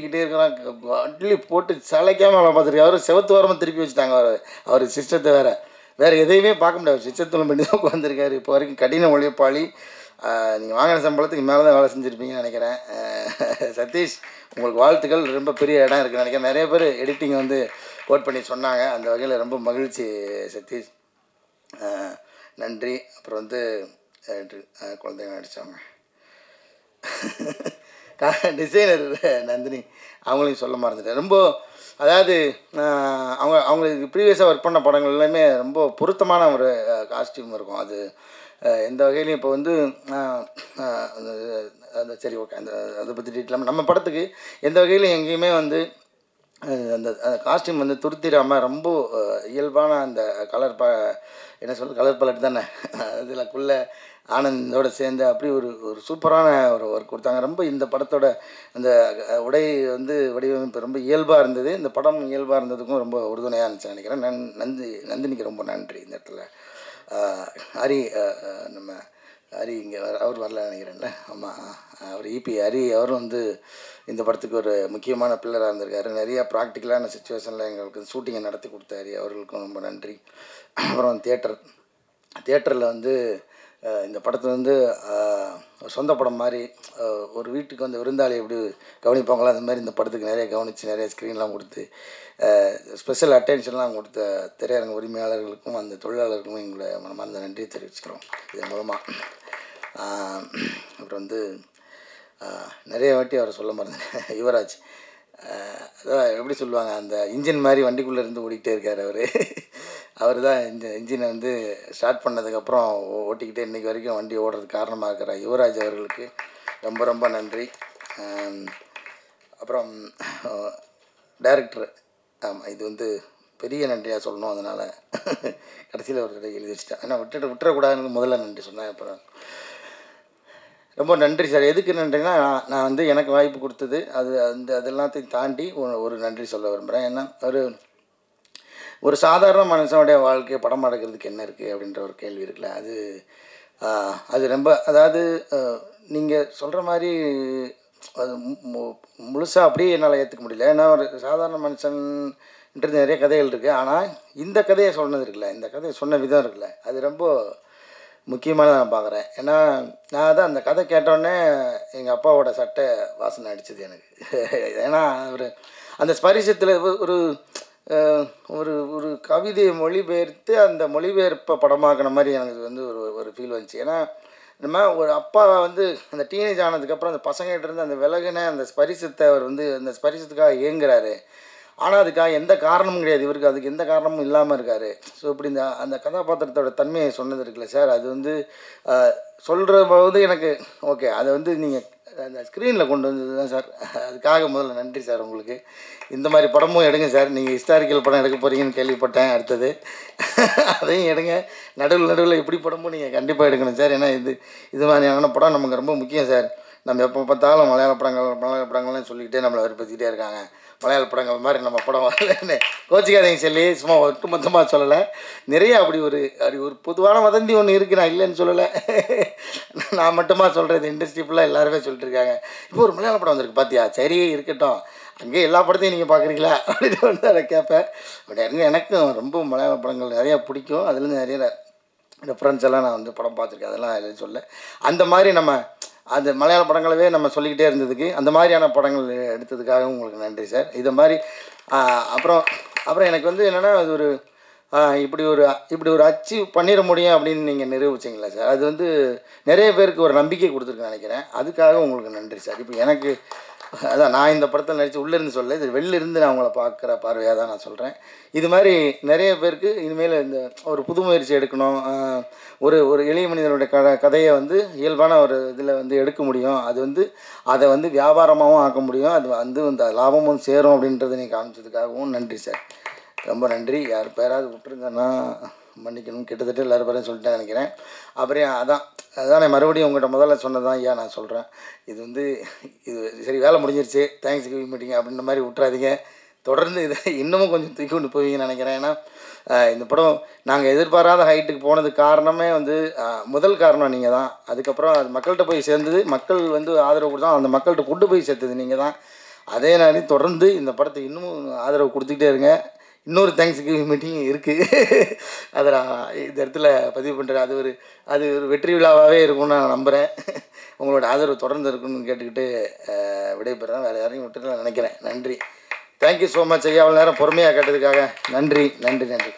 கிட்டே இருக்கிறான் அட்லி போட்டு சளைக்காமல் வேலை பார்த்துருக்காரு. அவர் செவத்து வாரமாக திருப்பி வச்சுட்டாங்க. அவர் சிஸ்டத்தை வேறு எதையுமே பார்க்க முடியாது. சிஸ்டத்தில் பண்ணி தான் உட்காந்துருக்காரு. இப்போ வரைக்கும் கடின உழைப்பாளி. நீங்கள் வாங்கின சம்பளத்துக்கு மேலே தான் வேலை செஞ்சுருப்பீங்கன்னு நினைக்கிறேன். சதீஷ், உங்களுக்கு வாழ்த்துக்கள். ரொம்ப பெரிய இடம் இருக்குன்னு நினைக்கிறேன். நிறைய பேர் எடிட்டிங் வந்து கோட் பண்ணி சொன்னாங்க. அந்த வகையில் ரொம்ப மகிழ்ச்சி சதீஷ், நன்றி. அப்புறம் வந்து குழந்தைங்க நடித்தவங்க டிசைனர் நந்தினி, அவங்களையும் சொல்ல மறந்துட்டேன். ரொம்ப அதாவது அவங்களுக்கு ப்ரீவியஸாக ஒர்க் பண்ண படங்கள் எல்லாமே ரொம்ப பொருத்தமான ஒரு காஸ்டியூம் இருக்கும். அது எந்த வகையிலையும் இப்போ வந்து அந்த சரி ஓகே, அதை பற்றி டீட்டெயிலாக நம்ம படத்துக்கு எந்த வகையிலும் எங்கேயுமே வந்து அந்த காஸ்டியூம் வந்து துருத்திடாமல் ரொம்ப இயல்பான அந்த கலர் என்ன சொல்கிறது, கலர் பலட் தானே, அதில்க்குள்ளே ஆனந்தோடு சேர்ந்து அப்படி ஒரு சூப்பரான ஒரு ஒர்க் கொடுத்தாங்க. ரொம்ப இந்த படத்தோட அந்த உடை வந்து வடிவமைப்பு ரொம்ப இயல்பாக இருந்தது. இந்த படம் இயல்பாக இருந்ததுக்கும் ரொம்ப உறுதுணையாக இருந்துச்சு நினைக்கிறேன். நந்தினிக்கு ரொம்ப நன்றி. இந்த இடத்துல ஹரி, நம்ம ஹரி இங்கே அவர் வரல நினைக்கிறேன்ல. ஆமாம், அவர் இபி ஹரி அவரும் வந்து இந்த படத்துக்கு ஒரு முக்கியமான பில்லராக இருந்திருக்காரு. நிறையா ப்ராக்டிக்கலான சுச்சுவேஷனில் எங்களுக்கு ஷூட்டிங்கை நடத்தி கொடுத்தாரு. அவர்களுக்கும் ரொம்ப நன்றி. அப்புறம் தியேட்டரில் வந்து இந்த படத்தை வந்து சொந்த படம் மாதிரி ஒரு வீட்டுக்கு வந்து விருந்தாளி எப்படி கவனிப்பாங்களோ அந்த மாதிரி இந்த படத்துக்கு நிறைய கவனித்து நிறைய ஸ்க்ரீன்லாம் கொடுத்து ஸ்பெஷல் அட்டென்ஷன்லாம் கொடுத்த திரையரங்க உரிமையாளர்களுக்கும் அந்த தொழிலாளர்களுக்கும் எங்களை மனமார்ந்த நன்றியை தெரிவிச்சுக்கிறோம் இதன் மூலமாக. அப்புறம் வந்து நிறைய வாட்டி அவரை சொல்ல மறந்தேன், யுவராஜ். அதான் எப்படி சொல்லுவாங்க, அந்த இன்ஜின் மாதிரி வண்டிக்குள்ளே இருந்து ஓடிக்கிட்டே இருக்கார் அவர் தான் இந்த இன்ஜினை வந்து ஸ்டார்ட் பண்ணதுக்கப்புறம் ஓட்டிக்கிட்டே இன்றைக்கி வரைக்கும் வண்டி ஓடுறதுக்கு காரணமாக இருக்கிற யுவராஜ் அவர்களுக்கு ரொம்ப ரொம்ப நன்றி. அப்புறம் டைரக்டர், ஆமாம், இது வந்து பெரிய நன்றியாக சொல்லணும். அதனால் கடைசியில் ஒரு கடை எழுதி வச்சுட்டேன். ஆனால் விட்டுறக்கூடாதுன்னு முதல்ல நன்றி சொன்னேன். அப்புறம் ரொம்ப நன்றி சார். எதுக்கு நன்றினா, நான் வந்து எனக்கு வாய்ப்பு கொடுத்தது அது எல்லாத்தையும் தாண்டி ஒரு நன்றி சொல்ல விரும்புகிறேன். ஏன்னா ஒரு சாதாரண மனுஷனுடைய வாழ்க்கையை படம் எடுக்கிறதுக்கு என்ன இருக்குது அப்படின்ற ஒரு கேள்வி இருக்குல்ல, அது ரொம்ப, அதாவது நீங்கள் சொல்கிற மாதிரி அது முழுசாக அப்படியே என்னால் ஏற்றுக்க முடியல. ஏன்னா ஒரு சாதாரண மனுஷன்ன்றது நிறைய கதைகள் இருக்குது. ஆனால் இந்த கதையை சொன்னது இருக்குல்ல, இந்த கதையை சொன்ன விதம் இருக்குல்ல, அது ரொம்ப முக்கியமானதாக நான் பார்க்குறேன். ஏன்னா நான் தான் அந்த கதை கேட்டோடனே எங்கள் அப்பாவோட சட்டை வாசனை அடிச்சது எனக்கு. ஏன்னா அந்த ஸ்பரிசத்தில் ஒரு ஒரு கவிதையை மொழிபெயர்த்து அந்த மொழிபெயர்ப்பை படமாக்கின மாதிரி எனக்கு வந்து ஒரு ஃபீல் வந்துச்சு. ஏன்னா நம்ம ஒரு அப்பா வந்து அந்த டீனேஜ் ஆனதுக்கப்புறம் அந்த பசங்கள்கிட்ட இருந்து அந்த விலகின அந்த ஸ்பரிசத்தை அவர் வந்து அந்த ஸ்பரிசத்துக்காக இயங்குறாரு. ஆனால் அதுக்காக எந்த காரணமும் கிடையாது, இவருக்கு அதுக்கு எந்த காரணமும் இல்லாமல் இருக்கார். ஸோ இப்படி அந்த கதாபாத்திரத்தோட தன்மையை சொன்னது இருக்குல்ல சார், அது வந்து சொல்கிற போது எனக்கு ஓகே, அதை வந்து நீங்கள் அந்த ஸ்க்ரீனில் கொண்டு வந்தது தான் சார். அதுக்காக முதல்ல நன்றி சார் உங்களுக்கு. இந்த மாதிரி படமும் எடுங்க சார். நீங்கள் ஹிஸ்டாரிக்கல் படம் எடுக்க போகிறீங்கன்னு கேள்விப்பட்டேன். அடுத்தது அதையும் எடுங்க. நடுவில் இப்படி படமும் நீங்கள் கண்டிப்பாக எடுக்கணும் சார். ஏன்னா இது மாதிரியான படம் நமக்கு ரொம்ப முக்கியம் சார். நம்ம எப்போ பார்த்தாலும் மலையாள படங்கள்லாம் சொல்லிக்கிட்டே நம்மளை வெறுப்பேற்றிக்கிட்டே இருக்காங்க. மலையாள படங்கள் மாதிரி நம்ம படம் வரலன்னு கோச்சிக்காதீங்க சொல்லி சும்மா ஒட்டு மொத்தமாக சொல்லலை. நிறைய அப்படி ஒரு பொதுவான வதந்தி ஒன்று இருக்குது, நான் இல்லைன்னு சொல்லலை. நான் மட்டுமா சொல்கிறது, இண்டஸ்ட்ரி ஃபுல்லாக எல்லாருமே சொல்லிட்டு இருக்காங்க. இப்போ ஒரு மலையாள படம் வந்திருக்கு பார்த்தியா, சரி இருக்கட்டும், அங்கேயே எல்லா படத்தையும் நீங்கள் பார்க்குறீங்களா அப்படின்னு வந்து அதை கேட்பேன். பட் எனக்கும் ரொம்ப மலையாள படங்கள் நிறையா பிடிக்கும். அதுலேருந்து நிறைய ரெஃபரன்ஸ் எல்லாம் நான் வந்து படம் பார்த்துருக்கேன். அதெல்லாம் இல்லைன்னு சொல்ல, அந்த மாதிரி நம்ம அந்த மலையாள படங்களவே நம்ம சொல்லிக்கிட்டே இருந்ததுக்கு, அந்த மாதிரியான படங்கள் எடுத்ததுக்காக உங்களுக்கு நன்றி சார். இதை மாதிரி அப்புறம் எனக்கு வந்து என்னென்னா, அது இப்படி ஒரு அச்சீவ் பண்ணிட முடியும் அப்படின்னு நீங்கள் நிரூபிச்சிங்களா சார். அது வந்து நிறைய பேருக்கு ஒரு நம்பிக்கை கொடுத்துருக்குன்னு நினைக்கிறேன். அதுக்காக உங்களுக்கு நன்றி சார். இப்போ எனக்கு அதான் நான் இந்த படத்தில் நடித்து உள்ளேருந்து சொல்ல, இது வெளிலிருந்து நான் அவங்கள பார்க்குற பார்வையாக தான் நான் சொல்கிறேன். இது மாதிரி நிறைய பேருக்கு இனிமேல் இந்த ஒரு புது முயற்சி எடுக்கணும், ஒரு எளிய மனிதனுடைய கதையை வந்து இயல்பான ஒரு இதில் வந்து எடுக்க முடியும், அது வந்து அதை வந்து வியாபாரமாகவும் ஆக்க முடியும், அது வந்து இந்த லாபமும் சேரும் அப்படின்றத நீங்கள் காமிச்சதுக்காகவும் நன்றி சார். ரொம்ப நன்றி. யார் பேராவது விட்டுருந்தேன்னா மன்னிக்கணும். கிட்டத்தட்ட எல்லாரும் பேரையும் சொல்லிட்டேன் நினைக்கிறேன். அப்புறம் அதான் நான் மறுபடியும் உங்கள்கிட்ட முதல்ல சொன்னது தான் ஐயா நான் சொல்கிறேன். இது சரி, வேலை முடிஞ்சிருச்சு, தேங்க்ஸ் கிவிங் மீட்டிங் அப்படின்ற மாதிரி விட்டுறாதீங்க. தொடர்ந்து இதை இன்னமும் கொஞ்சம் தூக்கி கொண்டு போவீங்கன்னு நினைக்கிறேன். ஏன்னா இந்த படம் நாங்கள் எதிர்பாராத ஹைட்டுக்கு போனதுக்கு காரணமே வந்து முதல் காரணம் நீங்கள் தான். அதுக்கப்புறம் அது மக்கள்கிட்ட போய் சேர்ந்தது, மக்கள் வந்து ஆதரவு கொடுத்தா அந்த மக்கள்கிட்ட கொண்டு போய் சேர்த்தது நீங்கள் தான். அதே நாளே தொடர்ந்து இந்த படத்தை இன்னும் ஆதரவு கொடுத்துக்கிட்டே இருங்க. இன்னொரு தேங்க்ஸ் கிவிங் மீட்டிங் இருக்குது. அதை நான் இந்த இடத்துல பதிவு பண்ணுறேன். அது ஒரு வெற்றி விழாவாகவே இருக்கும்னு நான் நம்புகிறேன். உங்களோட ஆதரவு தொடர்ந்து இருக்குன்னு கேட்டுக்கிட்டு விடைபெறேன். வேறு யாரையும் விட்டுட்டு நினைக்கிறேன். நன்றி. தேங்க்யூ ஸோ மச் ஐயா. அவ்வளோ நேரம் பொறுமையாக கேட்டதுக்காக நன்றி நன்றி நன்றி.